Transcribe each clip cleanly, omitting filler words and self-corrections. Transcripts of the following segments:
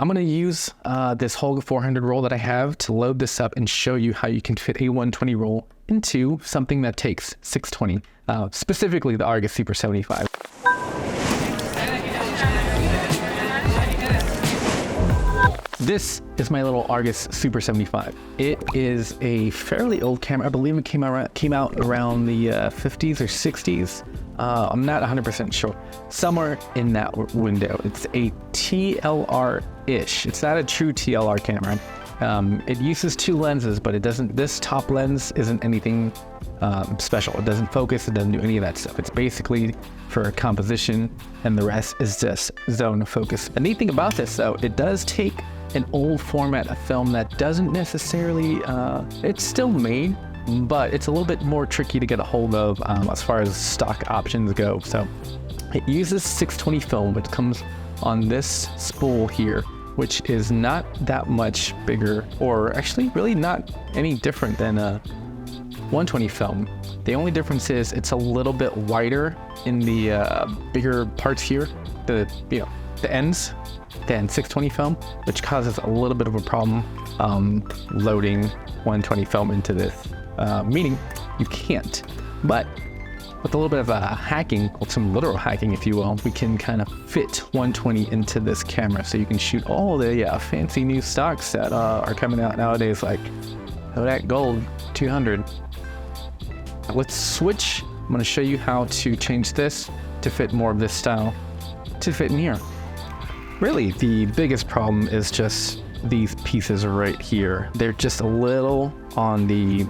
I'm going to use this whole 400 roll that I have to load this up and show you how you can fit a 120 roll into something that takes 620, specifically the Argus Super 75. This is my little Argus Super 75. It is a fairly old camera. I believe it came out around the 50s or 60s. I'm not 100% sure. Somewhere in that window. It's a TLR-ish. It's not a true TLR camera. It uses two lenses, but it doesn't. This top lens isn't anything special. It doesn't focus. It doesn't do any of that stuff. It's basically for composition, and the rest is just zone focus. The neat thing about this, though, it does take an old format of film that doesn't necessarily. It's still made, but it's a little bit more tricky to get a hold of as far as stock options go. So it uses 620 film, which comes on this spool here, which is not that much bigger, or actually really not any different than a 120 film. The only difference is it's a little bit wider in the bigger parts here, the ends, than 620 film, which causes a little bit of a problem loading 120 film into this. Meaning you can't, but with a little bit of hacking, or some literal hacking if you will, we can kind of fit 120 into this camera, so you can shoot all the fancy new stocks that are coming out nowadays, like Kodak Gold 200. Let's switch. I'm going to show you how to change this to fit more of this style to fit in here. Really, the biggest problem is just these pieces right here. They're just a little on the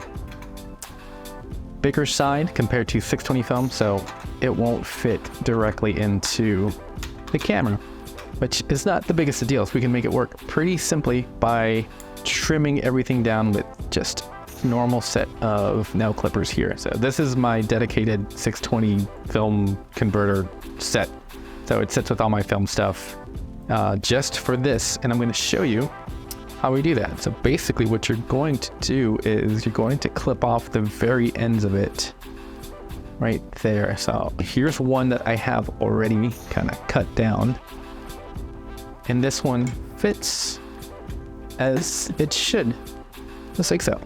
bigger side compared to 620 film, so it won't fit directly into the camera, which is not the biggest of deals. We can make it work pretty simply by trimming everything down with just normal set of nail clippers here. So this is my dedicated 620 film converter set. So it sits with all my film stuff just for this, and I'm going to show you how we do that. So basically what you're going to do is you're going to clip off the very ends of it right there. So here's one that I have already kind of cut down, and this one fits as it should, just like so.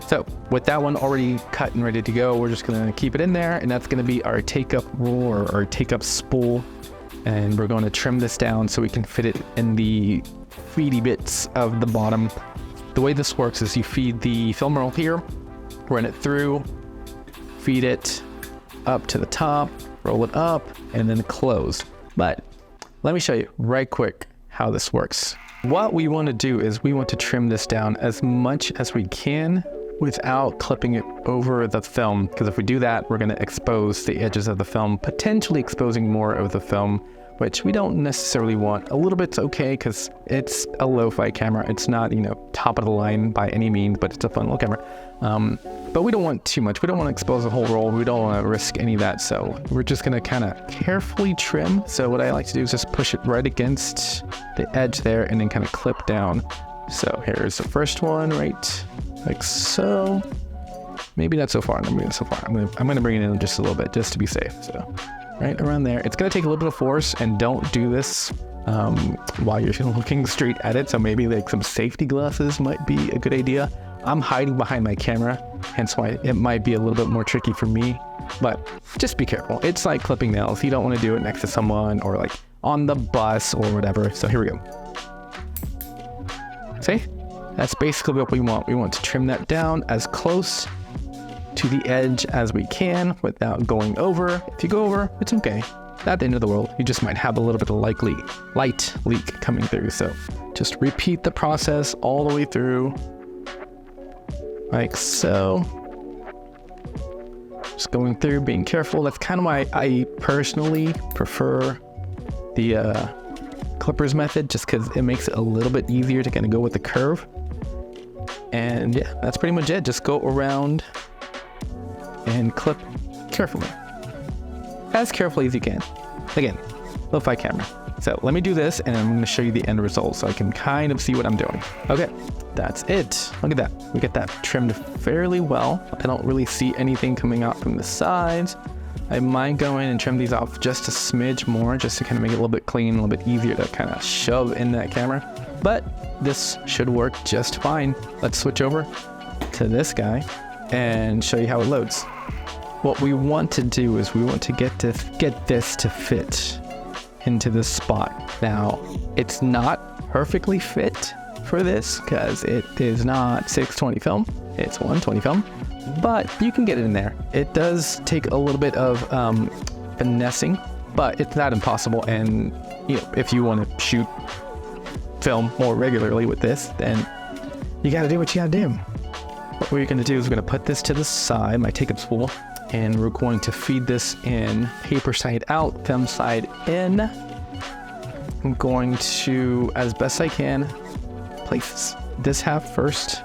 So with that one already cut and ready to go, we're just going to keep it in there, and that's going to be our take-up roll or our take-up spool. And we're going to trim this down so we can fit it in the feedy bits of the bottom. The way this works is you feed the film roll here, run it through, feed it up to the top, roll it up, and then close. But let me show you right quick how this works. What we want to do is we want to trim this down as much as we can without clipping it over the film, because if we do that, we're going to expose the edges of the film, potentially exposing more of the film, which we don't necessarily want. A little bit's okay because it's a lo-fi camera. It's not, top of the line by any means, but it's a fun little camera. But we don't want too much. We don't want to expose the whole roll. We don't want to risk any of that. So we're just going to kind of carefully trim. So what I like to do is just push it right against the edge there and then kind of clip down. So here's the first one, right like so. Maybe not so far. I'm going to bring it in just a little bit just to be safe. So right around there. It's going to take a little bit of force, and don't do this while you're looking straight at it. So maybe like some safety glasses might be a good idea. I'm hiding behind my camera, hence why it might be a little bit more tricky for me, but just be careful. It's like clipping nails. You don't want to do it next to someone or like on the bus or whatever. So here we go. See? That's basically what we want. We want to trim that down as close to the edge as we can without going over. If you go over, it's okay. Not the end of the world. You just might have a little bit of light leak coming through. So just repeat the process all the way through, like so. Just going through, being careful. That's kind of why I personally prefer the clippers method, just because it makes it a little bit easier to kind of go with the curve. And yeah, that's pretty much it. Just go around and clip carefully, as carefully as you can. Again, lo-fi camera. So let me do this, and I'm going to show you the end result so I can kind of see what I'm doing. Okay, that's it. Look at that. We get that trimmed fairly well. I don't really see anything coming out from the sides. I might go in and trim these off just a smidge more, just to kind of make it a little bit clean, a little bit easier to kind of shove in that camera. But this should work just fine. Let's switch over to this guy and show you how it loads. What we want to do is we want to get this to fit into this spot. Now, it's not perfectly fit for this because it is not 620 film, it's 120 film, but you can get it in there. It does take a little bit of finessing, but it's not impossible. And you know, if you want to shoot film more regularly with this, then you got to do what you got to do. What we're going to do is we're going to put this to the side, my take-up spool, and we're going to feed this in, paper side out, film side in. I'm going to, as best I can, place this half first.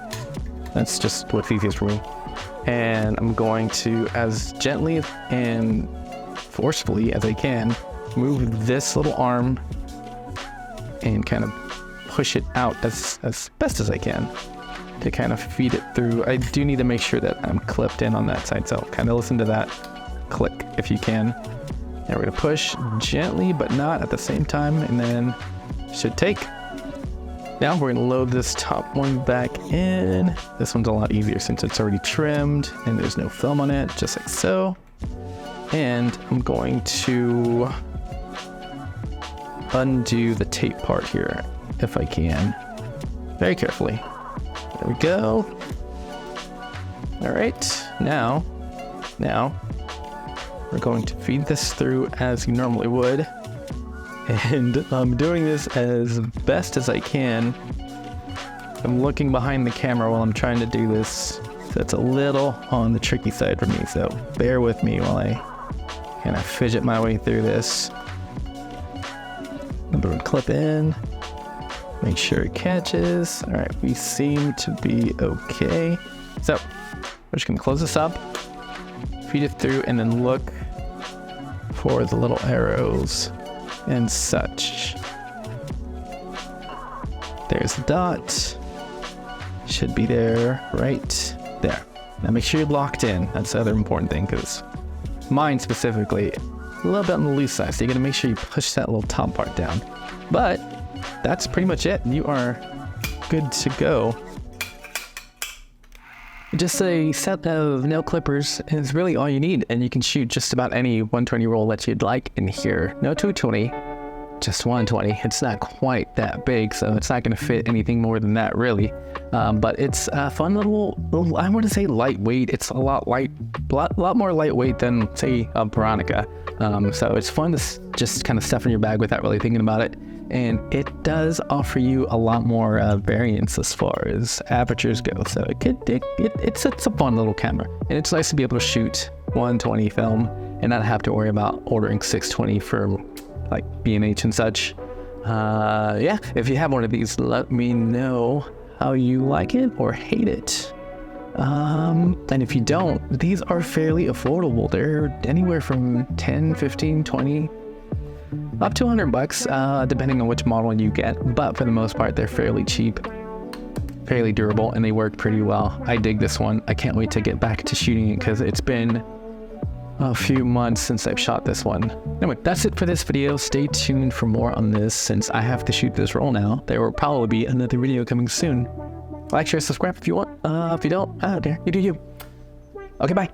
That's just what's easiest for me. And I'm going to, as gently and forcefully as I can, move this little arm and kind of push it out as best as I can to kind of feed it through. I do need to make sure that I'm clipped in on that side, so kind of listen to that click if you can. And we're gonna push gently, but not at the same time, and then should take. Now we're gonna load this top one back in. This one's a lot easier since it's already trimmed and there's no film on it, just like so. And I'm going to undo the tape part here, if I can, very carefully. There we go. All right, now we're going to feed this through as you normally would. And I'm doing this as best as I can. I'm looking behind the camera while I'm trying to do this. So it's a little on the tricky side for me. So bear with me while I kind of fidget my way through this. I'm going to clip in, make sure it catches. All right, we seem to be okay. So we're just gonna close this up, feed it through, and then look for the little arrows and such. There's the dot. Should be there, right there. Now make sure you're locked in. That's the other important thing, because mine specifically, a little bit on the loose side, so you gotta make sure you push that little top part down. But that's pretty much it. You are good to go. Just a set of nail clippers is really all you need, and you can shoot just about any 120 roll that you'd like in here. No 220, just 120. It's not quite that big, so it's not going to fit anything more than that, really. But it's a fun little, I want to say lightweight. It's a lot more lightweight than, say, a Bronica. So it's fun to just kind of stuff in your bag without really thinking about it. And it does offer you a lot more variance as far as apertures go. So it's a fun little camera, and it's nice to be able to shoot 120 film and not have to worry about ordering 620 for like B&H and such. Yeah, if you have one of these, let me know how you like it or hate it. And if you don't, these are fairly affordable. They're anywhere from 10, 15, 20, up to $100, depending on which model you get. But for the most part, they're fairly cheap, fairly durable, and they work pretty well. I dig this one. I can't wait to get back to shooting it because it's been a few months since I've shot this one. Anyway, that's it for this video. Stay tuned for more on this since I have to shoot this roll now. There will probably be another video coming soon. Like, share, subscribe if you want. If you don't, you do you. Okay, bye.